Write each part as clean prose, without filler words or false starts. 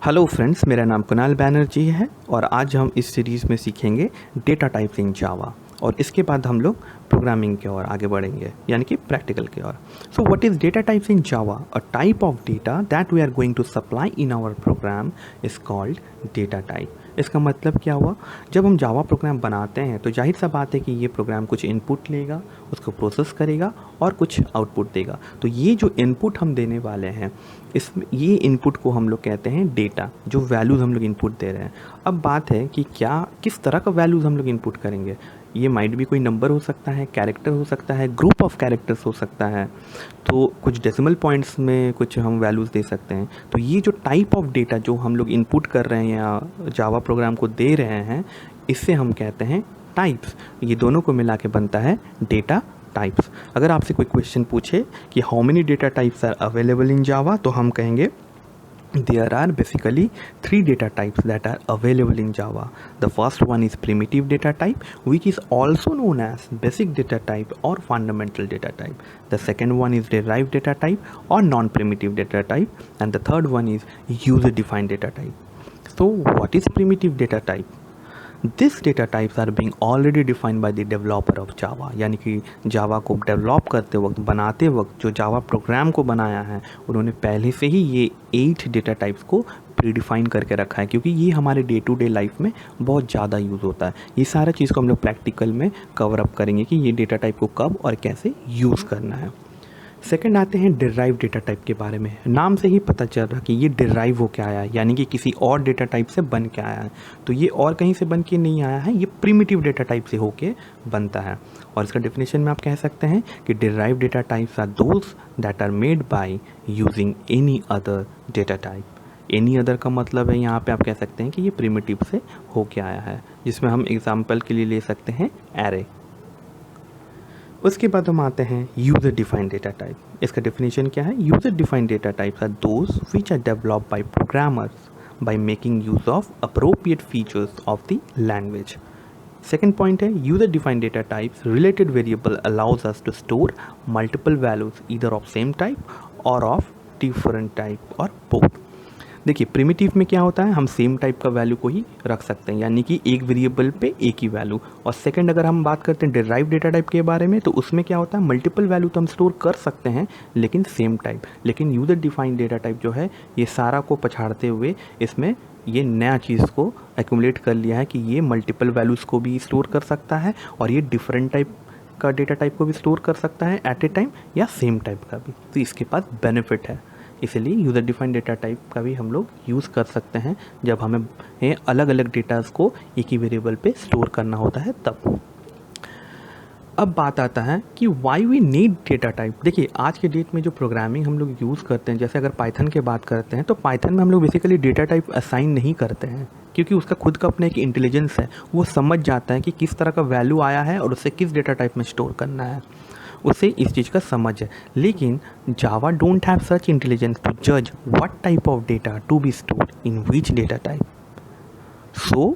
Hello friends, मेरा नाम कुणाल बैनर्जी है और आज हम इस सीरीज़ में सीखेंगे डेटा टाइप्स इन जावा और इसके बाद हम लोग प्रोग्रामिंग की ओर आगे बढ़ेंगे यानी कि प्रैक्टिकल की ओर। So what is data types in Java? A type of data that we are going to supply in our program is called data type. इसका मतलब क्या हुआ? जब हम जावा प्रोग्राम बनाते हैं तो जाहिर सा बात है कि ये प्रोग्राम कुछ इनपुट लेगा, उसको प्रोसेस करेगा और कुछ आउटपुट देगा। तो ये जो इनपुट हम देने वाले हैं, इसमें ये इनपुट को हम लोग कहते हैं डेटा, जो वैल्यूज़ हम लोग इनपुट दे रहे हैं। अब बात है कि क्या किस तरह का वैल्यूज़ हम लोग इनपुट करेंगे। ये माइट भी कोई नंबर हो सकता है, कैरेक्टर हो सकता है, ग्रुप ऑफ कैरेक्टर्स हो सकता है, तो कुछ डेसिमल पॉइंट्स में कुछ हम वैल्यूज़ दे सकते हैं। तो ये जो टाइप ऑफ डेटा जो हम लोग इनपुट कर रहे हैं या जावा प्रोग्राम को दे रहे हैं, इससे हम कहते हैं टाइप्स। ये दोनों को मिला के बनता है डेटा टाइप्स। अगर आपसे कोई क्वेश्चन पूछे कि how many data types are available in Java, तो हम कहेंगे there are basically three data types that are available in Java. The first one is primitive data type, which is also known as basic data type or fundamental data type. The second one is derived data type or non-primitive data type, and the third one is user defined data type. So what is primitive data type? This data types are being already defined by the developer of Java, यानी कि जावा को develop करते वक्त, बनाते वक्त जो Java program को बनाया है, उन्होंने पहले से ही ये 8 डेटा टाइप्स को प्रीडिफाइन करके रखा है, क्योंकि ये हमारे डे टू डे लाइफ में बहुत ज़्यादा यूज़ होता है। ये सारा चीज़ को हम लोग प्रैक्टिकल में कवर अप करेंगे कि ये डेटा टाइप को कब और कैसे यूज़ करना है। सेकंड आते हैं डिराइव डेटा टाइप के बारे में। नाम से ही पता चल रहा कि ये डिराइव हो के आया है, यानी कि किसी और डेटा टाइप से बन के आया है। तो ये और कहीं से बन के नहीं आया है, ये प्रिमिटिव डेटा टाइप से होके बनता है। और इसका डेफिनेशन में आप कह सकते हैं कि derive data types are those that are made by using any other data type. Any other का मतलब है यहाँ पे आप कह सकते हैं कि ये प्रिमिटिव से होके आया है, जिसमें हम एग्जाम्पल के लिए ले सकते हैं एरे। उसके बाद हम आते हैं यूज़र डिफाइंड डेटा टाइप। इसका डेफिनेशन क्या है? User defined data types are those which are developed by programmers by making use of appropriate features of the language. Second point है user defined data types related variable allows us to store multiple values either of same type or of different type or both. देखिए, primitive में क्या होता है, हम same type का value को ही रख सकते हैं, यानी कि एक वेरिएबल पे एक ही वैल्यू। और सेकंड, अगर हम बात करते हैं डिराइव डेटा टाइप के बारे में, तो उसमें क्या होता है, मल्टीपल वैल्यू तो हम स्टोर कर सकते हैं लेकिन सेम टाइप। लेकिन यूज़र डिफाइंड डेटा टाइप जो है, ये सारा को पछाड़ते हुए इसमें ये नया चीज़ को एक्यूमुलेट कर लिया है कि ये मल्टीपल वैल्यूज़ को भी स्टोर कर सकता है और ये डिफरेंट टाइप का डेटा टाइप को भी स्टोर कर सकता है एट ए टाइम, या सेम टाइप का भी। तो इसके पास बेनिफिट है, इसलिए यूज़र डिफाइंड डेटा टाइप का भी हम लोग यूज़ कर सकते हैं जब हमें अलग अलग डेटास को एक ही वेरिएबल पे स्टोर करना होता है तब। अब बात आता है कि why we need data type. देखिए, आज के डेट में जो प्रोग्रामिंग हम लोग यूज़ करते हैं, जैसे अगर पाइथन की बात करते हैं, तो पाइथन में हम लोग बेसिकली डेटा टाइप असाइन नहीं करते हैं, क्योंकि उसका खुद का अपना एक इंटेलिजेंस है। वो समझ जाता है कि किस तरह का वैल्यू आया है और उसे किस डेटा टाइप में स्टोर करना है, उसे इस चीज़ का समझ है। लेकिन Java don't have such intelligence to जज what type of data to be stored in which data type. So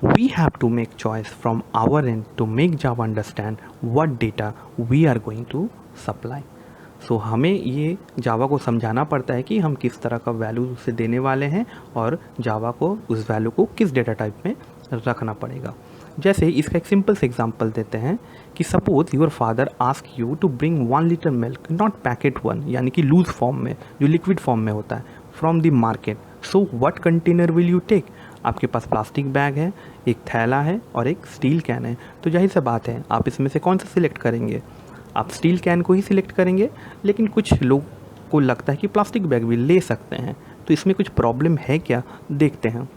we have to make choice from our end to make Java understand what data we are going to supply. So हमें ये जावा को समझाना पड़ता है कि हम किस तरह का वैल्यू उसे देने वाले हैं और जावा को उस वैल्यू को किस डेटा टाइप में रखना पड़ेगा। जैसे इसका एक सिंपल से एग्जांपल देते हैं कि suppose your father ask you to bring 1 litre milk, not packet 1, यानी कि लूज फॉर्म में, जो लिक्विड फॉर्म में होता है, from the market. So what container will you take? आपके पास प्लास्टिक बैग है, एक थैला है और एक स्टील कैन है। तो जाहिर सी बात है, आप इसमें से कौन सा सिलेक्ट करेंगे? आप स्टील कैन को ही सिलेक्ट करेंगे, लेकिन कुछ लोग को लगता है कि प्लास्टिक बैग भी ले सकते हैं। तो इसमें कुछ प्रॉब्लम है क्या, देखते हैं।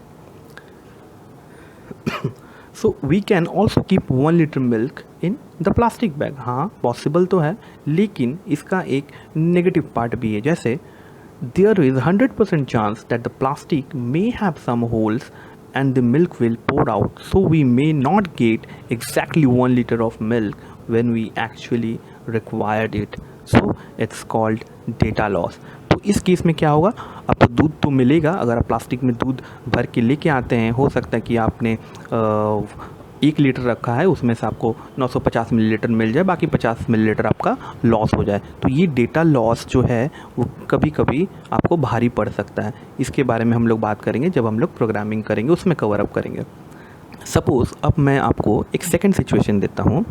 So we can also keep 1 litre milk in the plastic bag. हाँ, पॉसिबल तो है, लेकिन इसका एक नेगेटिव पार्ट भी है। जैसे there is 100% chance that the plastic may have some holes and the milk will pour out, so we may not get exactly 1 liter of milk when we actually required it. So it's called data loss. तो इस case में क्या होगा, आपको दूध तो मिलेगा। अगर आप प्लास्टिक में दूध भर के लेके आते हैं, हो सकता है कि आपने 1 लीटर रखा है, उसमें से आपको 950 मिलीलीटर मिल जाए, बाकी 50 मिलीलीटर आपका लॉस हो जाए, तो ये डेटा लॉस जो है वो कभी कभी आपको भारी पड़ सकता है। इसके बारे में हम लोग बात करेंगे जब हम लोग प्रोग्रामिंग करेंगे, उसमें कवर अप करेंगे। सपोज़ अब मैं आपको एक सेकेंड सिचुएशन देता हूँ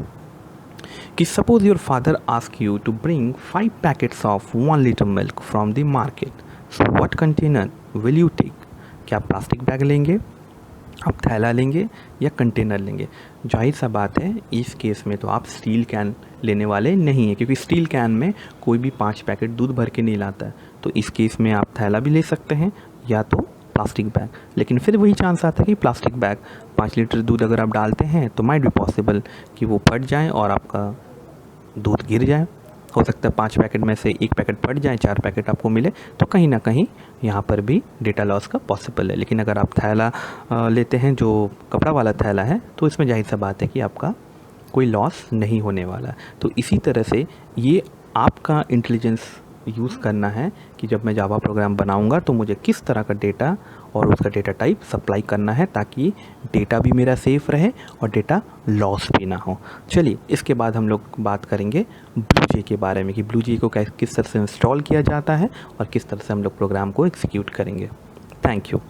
कि suppose your father ask you to bring 5 packets of 1 litre milk from the market, so what container will you take? क्या आप प्लास्टिक बैग लेंगे, आप थैला लेंगे या कंटेनर लेंगे? जाहिर सा बात है इस केस में तो आप स्टील कैन लेने वाले नहीं हैं, क्योंकि स्टील कैन में कोई भी 5 पैकेट दूध भर के नहीं लाता है। तो इस केस में आप थैला भी ले सकते हैं या तो प्लास्टिक बैग। लेकिन फिर वही चांस आता है कि प्लास्टिक बैग 5 लीटर दूध अगर आप डालते हैं तो माइट बी पॉसिबल कि वो फट जाए और आपका दूध गिर जाए। हो सकता है 5 पैकेट में से 1 पैकेट फट जाए, 4 पैकेट आपको मिले, तो कहीं ना कहीं यहाँ पर भी डेटा लॉस का पॉसिबल है। लेकिन अगर आप थैला लेते हैं जो कपड़ा वाला थैला है, तो इसमें जाहिर सा बात है कि आपका कोई लॉस नहीं होने वाला। तो इसी तरह से ये आपका इंटेलिजेंस यूज़ करना है कि जब मैं जावा प्रोग्राम बनाऊंगा तो मुझे किस तरह का डेटा और उसका डेटा टाइप सप्लाई करना है, ताकि डेटा भी मेरा सेफ़ रहे और डेटा लॉस भी ना हो। चलिए इसके बाद हम लोग बात करेंगे ब्लूजे के बारे में कि ब्लूजे को किस तरह से इंस्टॉल किया जाता है और किस तरह से हम लोग प्रोग्राम को एग्जीक्यूट करेंगे। Thank you.